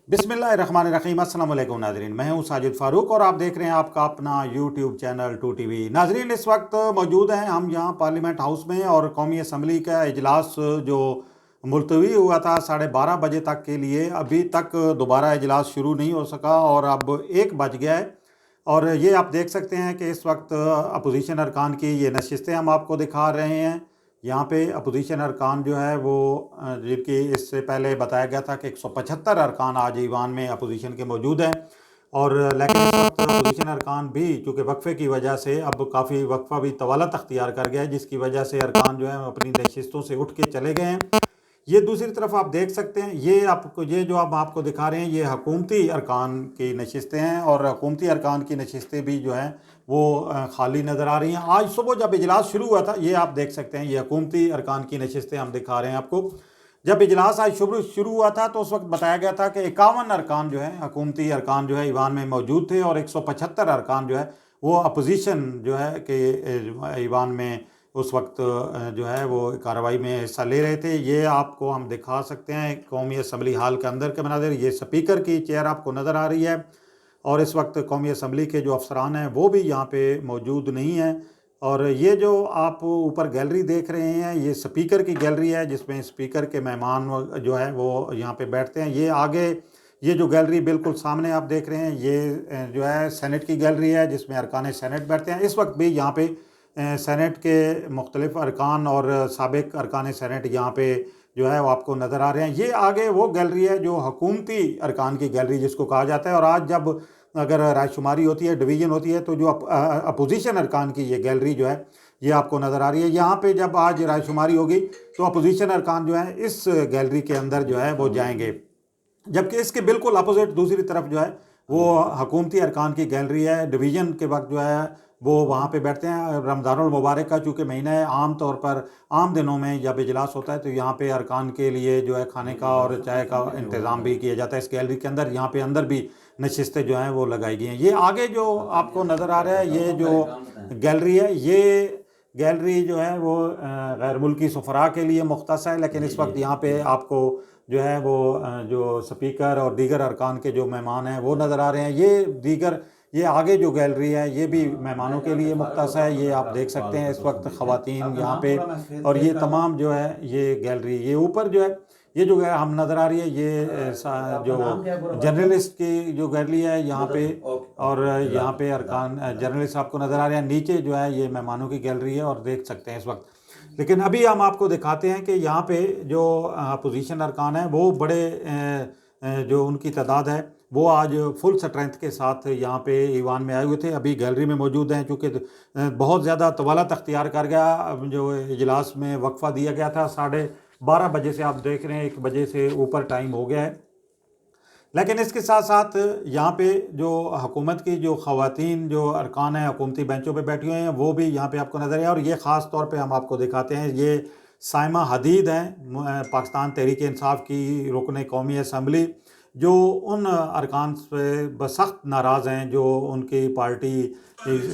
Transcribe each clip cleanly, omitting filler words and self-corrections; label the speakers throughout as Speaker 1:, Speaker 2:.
Speaker 1: बिस्मिल्लाहिर्रहमानिर्रहीम। अस्सलाम वालेकुम नाजरीन, मैं हूं साजिद फ़ारूक और आप देख रहे हैं आपका अपना यूट्यूब चैनल 2TV। नाजरीन, इस वक्त मौजूद हैं हम यहाँ पार्लियामेंट हाउस में और कौमी असम्बली का इजलास जो मुलतवी हुआ था 12:30 बजे तक के लिए, अभी तक दोबारा इजलास शुरू नहीं हो सका और अब 1 बज गया है। और ये आप देख सकते हैं कि इस वक्त अपोजिशन अरकान की ये नशिस्तें हम आपको दिखा रहे हैं। यहाँ पे अपोजिशन अरकान जो है वो जिनकी इससे पहले बताया गया था कि 175 अरकान आज ईवान में अपोजिशन के मौजूद हैं। और लेकिन इस वक्त अपोजिशन अरकान भी चूँकि वक्फे की वजह से अब काफ़ी वक्फा भी तवालत अख्तियार कर गया है, जिसकी वजह से अरकान जो है अपनी नशिस्तों से उठ के चले गए हैं। ये दूसरी तरफ आप देख सकते हैं, ये जो आप आपको दिखा रहे हैं ये हुकूमती अरकान की नशिस्तें हैं और हुकूमती अरकान की नशिस्तें भी जो हैं वो खाली नज़र आ रही हैं। आज सुबह जब इजलास शुरू हुआ था, ये आप देख सकते हैं, ये हुकूमती अरकान की नशिस्तें हम दिखा रहे हैं आपको। जब इजलास आज शुरू हुआ था तो उस वक्त बताया गया था कि 51 अरकान जो है हुकूमती अरकान जो है ईवान में मौजूद थे और 175 अरकान जो है वो अपोजिशन जो है कि ईवान में उस वक्त जो है वो कार्रवाई में हिस्सा ले रहे थे। ये आपको हम दिखा सकते हैं कौमी असम्बली हाल के अंदर के मनाज़िर। ये स्पीकर की चेयर आपको नज़र आ रही है और इस वक्त कौमी असम्बली के जो अफसरान हैं वो भी यहाँ पे मौजूद नहीं हैं। और ये जो आप ऊपर गैलरी देख रहे हैं ये स्पीकर की गैलरी है, जिसमें स्पीकर के मेहमान जो है वो यहाँ पे बैठते हैं। ये आगे ये जो गैलरी बिल्कुल सामने आप देख रहे हैं ये जो है सेनेट की गैलरी है, जिसमें अरकान सेनेट बैठते हैं। इस वक्त भी यहाँ पे सेनेट के मुख्तलिफ अरकान और साबिक अरकान सेनेट यहाँ पे जो है वो आपको नज़र आ रहे हैं। ये आगे वो गैलरी है जो हुकूमती अरकान की गैलरी जिसको कहा जाता है। और आज जब अगर रायशुमारी होती है, डिवीज़न होती है, तो जो अपोजिशन अरकान की ये गैलरी जो है ये आपको नज़र आ रही है। यहाँ पे जब आज रायशुमारी होगी तो अपोजिशन अरकान जो है इस गैलरी के अंदर जो है वो जाएंगे, जबकि इसके बिल्कुल अपोजिट दूसरी तरफ जो है वो हुकूमती अरकान की गैलरी है। डिवीज़न के वक्त जो है वो वहाँ पे बैठते हैं। रमज़ानुल मुबारक का चूँकि महीना है, आम तौर पर आम दिनों में जब इजलास होता है तो यहाँ पे अरकान के लिए जो है खाने का और चाय का इंतज़ाम भी किया जाता है इस गैलरी के अंदर। यहाँ पे अंदर भी नशिस्तें जो हैं वो लगाई गई हैं। ये आगे जो आपको नज़र आ रहा है ये जो गैलरी है, ये गैलरी जो है वो गैर मुल्की सफ़रा के लिए मुख्तस है। लेकिन इस वक्त यहाँ पे आपको जो है वो जो स्पीकर और दीगर अरकान के जो मेहमान हैं वो नज़र आ रहे हैं। ये आगे जो गैलरी है ये भी मेहमानों के लिए मुख्तस है। ये आप देख सकते हैं इस वक्त ख़वातीन यहाँ पे, और ये तमाम जो है ये गैलरी, ये ऊपर जो है ये जो है हम नज़र आ रही है ये जो जर्नलिस्ट की जो गैलरी है यहाँ पे, और यहाँ पे अरकान जर्नलिस्ट आपको नज़र आ रहे हैं। नीचे जो है ये मेहमानों की गैलरी है और देख सकते हैं इस वक्त। लेकिन अभी हम आपको दिखाते हैं कि यहाँ पे जो अपोजिशन अरकान है वो बड़े जो उनकी तादाद है वो आज फुल स्ट्रेंथ के साथ यहाँ पे ईवान में आए हुए थे, अभी गैलरी में मौजूद हैं। चूँकि बहुत ज़्यादा तवालत अख्तियार कर गया जो इजलास में वक्फा दिया गया था 12:30 बजे से, आप देख रहे हैं 1 बजे से ऊपर टाइम हो गया है। लेकिन इसके साथ साथ यहाँ पे जो हुकूमत की जो ख़वातीन जो अरकान हैं हुकूमती बेंचों पे बैठी हुई हैं वो भी यहाँ पे आपको नज़र आए। और ये ख़ास तौर पे हम आपको दिखाते हैं, ये साइमा हदीद हैं पाकिस्तान तहरीक इंसाफ की रुकन कौमी असम्बली, जो उन अरकान से बसख्त नाराज़ हैं जो उनकी पार्टी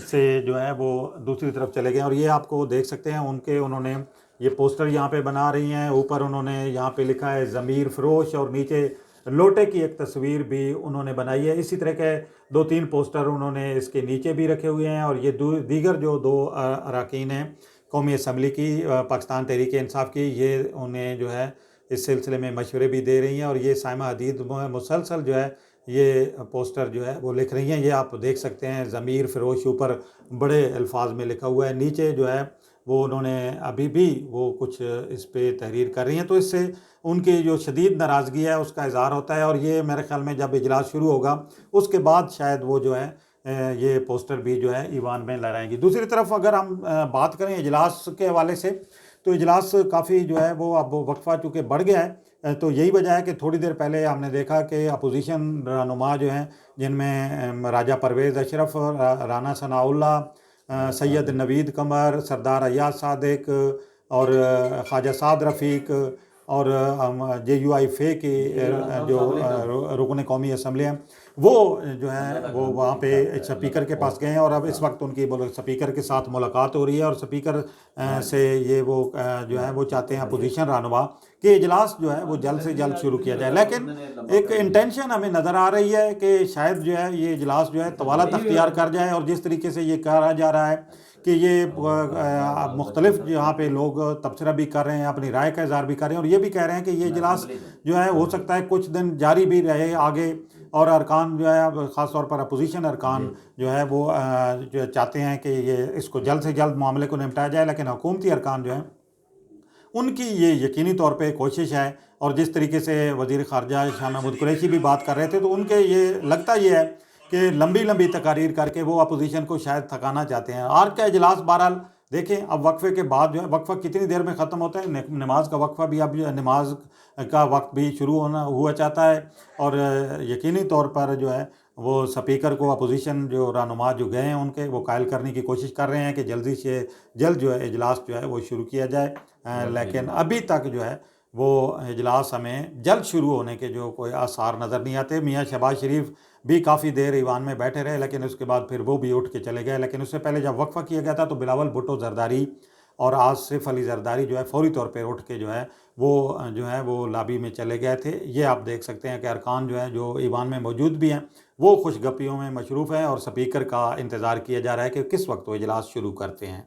Speaker 1: से जो है वो दूसरी तरफ चले गए। और ये आपको देख सकते हैं उन्होंने ये पोस्टर यहाँ पे बना रही हैं। ऊपर उन्होंने यहाँ पे लिखा है ज़मीर फ़रोश और नीचे लोटे की एक तस्वीर भी उन्होंने बनाई है। इसी तरह के 2-3 पोस्टर उन्होंने इसके नीचे भी रखे हुए हैं। और ये दीगर जो 2 अरकान हैं कौमी असम्बली की पाकिस्तान तहरीक इंसाफ की, ये उन्हें जो है इस सिलसिले में मशवरे भी दे रही हैं। और ये साइमा हदीद मुसलसल जो है ये पोस्टर जो है वो लिख रही हैं। ये आप देख सकते हैं ज़मीर फ़रोश ऊपर बड़े अल्फाज में लिखा हुआ है, नीचे जो है वो उन्होंने अभी भी वो कुछ इस पे तहरीर कर रही हैं। तो इससे उनकी जो शदीद नाराज़गी है उसका इज़हार होता है। और ये मेरे ख़्याल में जब इजलास शुरू होगा उसके बाद शायद वो जो है ये पोस्टर भी जो है ईवान में लहराएंगी। दूसरी तरफ अगर हम बात करें इजलास के हवाले से, तो इजलास काफ़ी जो है वो अब वक्फा चूँकि बढ़ गया है, तो यही वजह है कि थोड़ी देर पहले हमने देखा कि अपोजिशन रहनुमा जो हैं जिनमें राजा परवेज़ अशरफ, राना सनाउल्लाह, सैयद नवीद कमर, सरदार अय्याज सादिक और ख्वाजा साद रफ़ीक और JUIFA की जो रुकन कौमी असम्बली हैं वो जो है वो वहाँ पे स्पीकर के पास गए हैं और अब इस वक्त उनकी स्पीकर के साथ मुलाकात हो रही है और स्पीकर से ये वो जो है वो चाहते हैं अपोजिशन रहनुमा कि इजलास जो है वो जल्द से जल्द शुरू किया जाए। लेकिन एक इंटेंशन हमें नज़र आ रही है कि शायद जो है ये इजलास जो है तवालत अख्तियार कर जाए और जिस तरीके से ये कहा जा रहा है कि ये मुख्तलिफ यहाँ पे लोग तबसरा भी कर रहे हैं, अपनी राय का इजहार भी कर रहे हैं और ये भी कह रहे हैं कि ये इजलास जो है हो सकता है कुछ दिन जारी भी रहे आगे और अरकान जो है ख़ास तौर पर अपोजिशन अरकान जो है वो जो चाहते हैं कि ये इसको जल्द से जल्द मामले को निपटाया जाए, लेकिन हुकूमती अरकान जो है उनकी ये यकीनी तौर पे कोशिश है। और जिस तरीके से वज़ीर ख़ारजा शाह महमूद कुरैशी भी बात कर रहे थे तो उनके ये लगता ये है कि लंबी लंबी तकारीर करके वो अपोजिशन को शायद थकाना चाहते हैं। आज का इजलास बहरहाल देखें, अब वक्फे के बाद जो है वक्फा कितनी देर में ख़त्म होता है, नमाज का वक्फा भी, अब नमाज का वक्त भी शुरू होना हुआ चाहता है और यकीनी तौर पर जो है वो स्पीकर को अपोजिशन जो रहनुमा जो गए हैं उनके वो कायल करने की कोशिश कर रहे हैं कि जल्दी से जल्द जो है इजलास जो है वो शुरू किया जाए। लेकिन अभी तक जो है वो इजलास हमें जल्द शुरू होने के जो कोई आसार नज़र नहीं आते। मियाँ शहबाज शरीफ भी काफ़ी देर ईवान में बैठे रहे लेकिन उसके बाद फिर वो भी उठ के चले गए। लेकिन उससे पहले जब वक्फा किया गया था तो बिलावल भुट्टो जरदारी और आसिफ अली जरदारी जो है फौरी तौर पर उठ के जो है वो लाबी में चले गए थे। ये आप देख सकते हैं कि अरकान जो है जो ईवान में मौजूद भी हैं वो खुशगपियों में मशरूफ़ हैं और स्पीकर का इंतज़ार किया जा रहा है कि किस वक्त वो इजलास शुरू करते हैं।